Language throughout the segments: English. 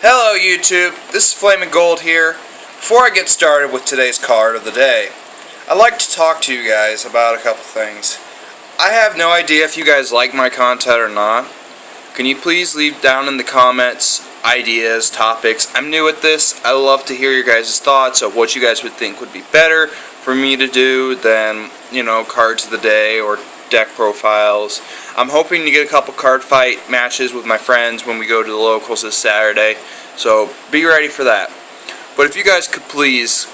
Hello YouTube, this is Flaming Gold here. Before I get started with today's card of the day, I'd like to talk to you guys about a couple things. I have no idea if you guys like my content or not. Can you please leave down in the comments ideas, topics? I'm new at this. I love to hear your guys' thoughts of what you guys would think would be better for me to do than, cards of the day or deck profiles. I'm hoping to get a couple card fight matches with my friends when we go to the locals this Saturday, so be ready for that. But if you guys could please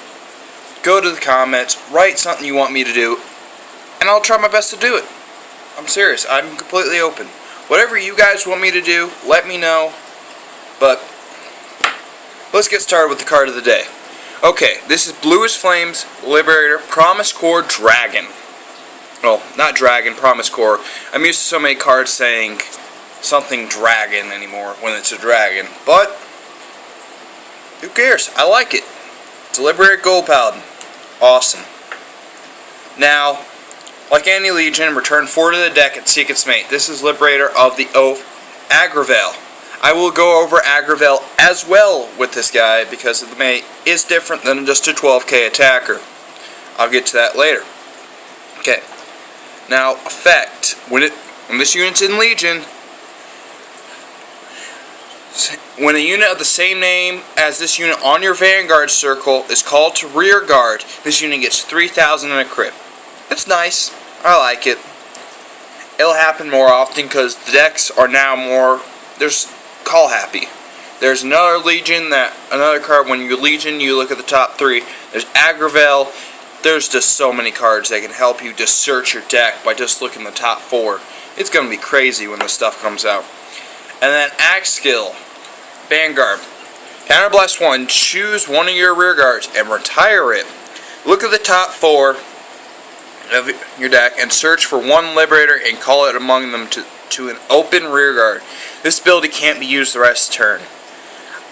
go to the comments, write something you want me to do, and I'll try my best to do it. I'm serious, I'm completely open. Whatever you guys want me to do, let me know. But let's get started with the card of the day. Okay, this is Bluish Flames Liberator Promise Core Dragon. Well, not Dragon, Promise Core. I'm used to so many cards saying something dragon anymore when it's a dragon. But who cares? I like it. It's a Liberator Gold Paladin. Awesome. Now, like any Legion, return 4 to the deck and seek its mate. This is Liberator of the Oath, Aggravel. I will go over Aggravel as well with this guy because the mate is different than just a 12k attacker. I'll get to that later. Okay. Now, effect. When this unit's in Legion, when a unit of the same name as this unit on your Vanguard circle is called to rear guard, this unit gets 3,000 in a crit. It's nice. I like it. It'll happen more often because the decks are now more. There's call happy. There's another card when you Legion, you look at the top 3. There's Aggravel. There's just so many cards that can help you just search your deck by just looking at the top 4. It's going to be crazy when this stuff comes out. And then Axe Skill. Vanguard. Counterblast 1. Choose one of your rear guards and retire it. Look at the top 4 of your deck and search for one Liberator and call it among them to an open rear guard. This ability can't be used the rest of the turn.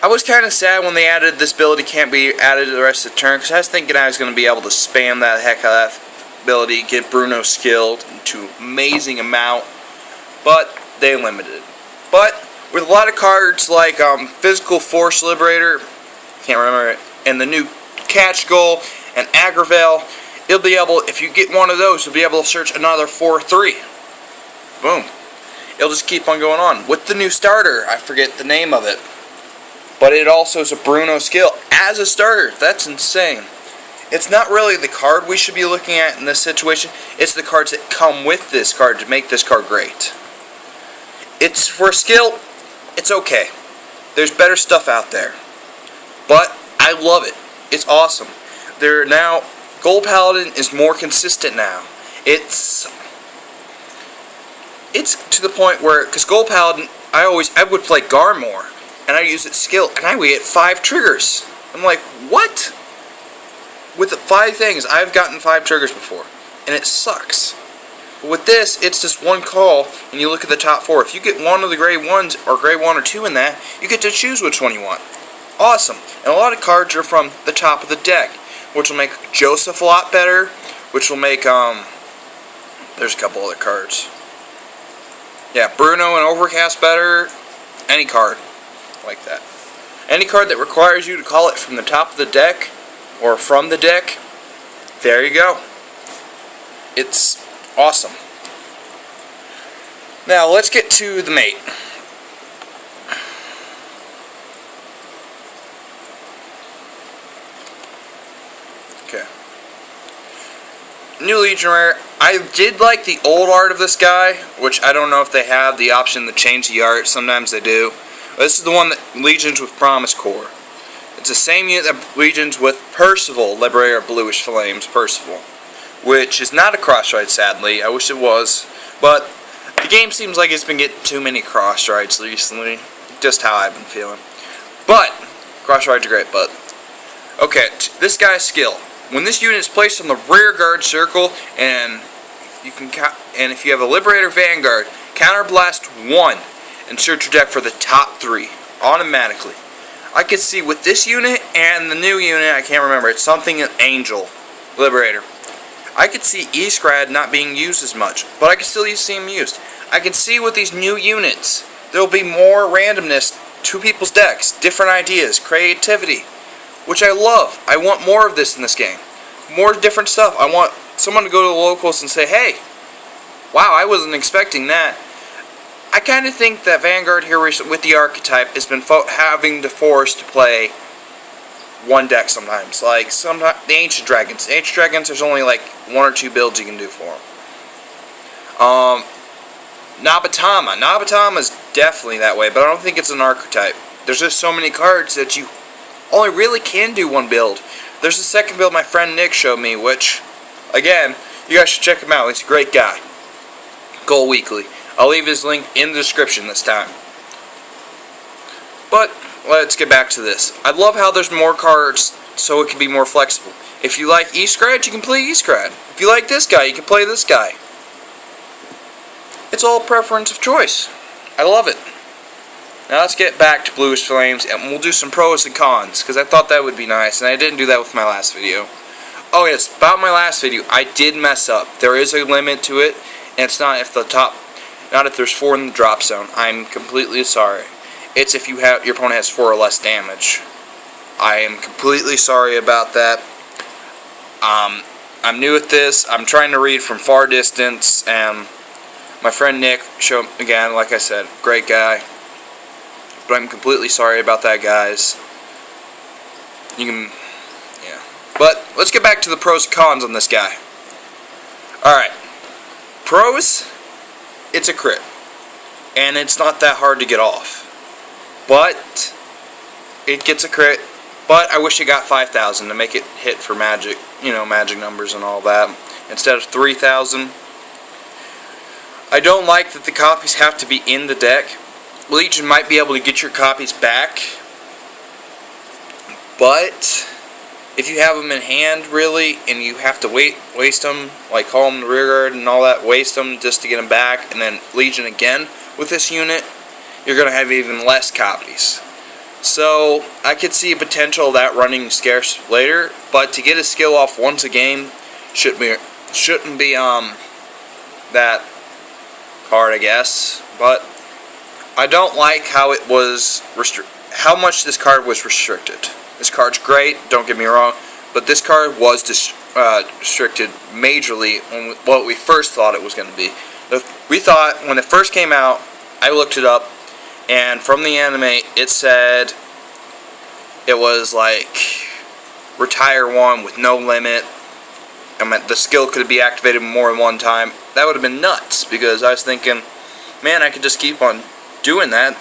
I was kind of sad when they added this ability can't be added to the rest of the turn, because I was thinking I was going to be able to spam that heck out of that ability, get Bruno skilled to amazing amount, but they limited it. But with a lot of cards like Physical Force Liberator, can't remember it, and the new Catch Goal and Aggravel, you'll be able, if you get one of those, you'll be able to search another 4/3. Boom. It'll just keep on going on. With the new starter, I forget the name of it, but it also is a Bruno skill as a starter. That's insane. It's not really the card we should be looking at in this situation. It's the cards that come with this card to make this card great. It's for a skill, it's okay. There's better stuff out there. But I love it. It's awesome. Gold Paladin is more consistent now. It's to the point where, because Gold Paladin, I would play Gar more, and I use its skill, and I would get 5 triggers. I'm like, what? With the 5 things, I've gotten 5 triggers before, and it sucks. But with this, it's just one call, and you look at the top 4. If you get one of the gray 1s, or gray 1 or 2 in that, you get to choose which one you want. Awesome. And a lot of cards are from the top of the deck, which will make Joseph a lot better, which will make, there's a couple other cards. Yeah, Bruno and Overcast better. Any card like that. Any card that requires you to call it from the top of the deck or from the deck, there you go. It's awesome. Now let's get to the mate. Okay. New Legion Rare. I did like the old art of this guy, which I don't know if they have the option to change the art. Sometimes they do. This is the one that Legions with Promise Core. It's the same unit that Legions with Percival, Liberator of Bluish Flames, Percival. Which is not a cross-ride, sadly. I wish it was. But the game seems like it's been getting too many cross-rides recently. Just how I've been feeling. But, cross-rides are great, but... Okay, this guy's skill. When this unit is placed on the rear guard circle, and if you have a Liberator Vanguard, counterblast 1 and search your deck for the top 3 automatically. I could see with this unit and the new unit, I can't remember, it's something an Angel Liberator. I could see E-Scrad not being used as much, but I can still see him used. I can see with these new units, there will be more randomness two people's decks, different ideas, creativity, which I love. I want more of this in this game. More different stuff. I want someone to go to the locals and say, hey, wow, I wasn't expecting that. I kind of think that Vanguard here with the archetype has been having to force to play one deck sometimes. Like sometimes the Ancient Dragons. The Ancient Dragons, there's only like one or two builds you can do for them. Nabatama. Nabatama is definitely that way, but I don't think it's an archetype. There's just so many cards that you only really can do one build. There's a second build my friend Nick showed me, which, again, you guys should check him out. He's a great guy. Goal Weekly. I'll leave his link in the description this time. But let's get back to this. I love how there's more cards so it can be more flexible. If you like E-Scratch, you can play E-Scratch. If you like this guy, you can play this guy. It's all preference of choice. I love it. Now let's get back to Bluish Flames and we'll do some pros and cons, because I thought that would be nice, and I didn't do that with my last video. Oh yes, about my last video, I did mess up. There is a limit to it, and it's not if there's 4 in the drop zone. I'm completely sorry. It's if your opponent has 4 or less damage. I am completely sorry about that. I'm new at this. I'm trying to read from far distance, and my friend Nick showed, again, like I said, great guy. But I'm completely sorry about that, guys. Yeah. But let's get back to the pros and cons on this guy. Alright. Pros, it's a crit. And it's not that hard to get off. But it gets a crit. But I wish it got 5,000 to make it hit for magic. You know, magic numbers and all that. Instead of 3,000. I don't like that the copies have to be in the deck. Legion might be able to get your copies back, but if you have them in hand, really, and you have to waste them, like call them the rear guard and all that, waste them just to get them back, and then Legion again with this unit, you're going to have even less copies. So I could see a potential of that running scarce later, but to get a skill off once a game shouldn't be that hard, I guess. But I don't like how it was how much this card was restricted. This card's great, don't get me wrong, but this card was restricted majorly on what we first thought it was going to be. We thought, when it first came out, I looked it up, and from the anime, it said it was like retire 1 with no limit. I mean, the skill could be activated more than one time. That would have been nuts, because I was thinking, man, I could just keep on doing that,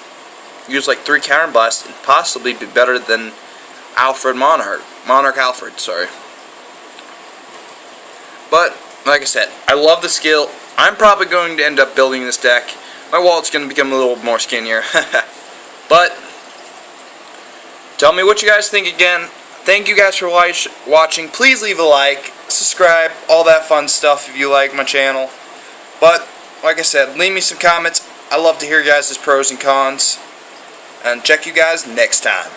use like 3 counterblasts, and possibly be better than Monarch Alfred, sorry. But, like I said, I love the skill. I'm probably going to end up building this deck. My wallet's going to become a little more skinnier. But, tell me what you guys think again. Thank you guys for watching. Please leave a like, subscribe, all that fun stuff if you like my channel. But, like I said, leave me some comments. I love to hear you guys' pros and cons. And check you guys next time.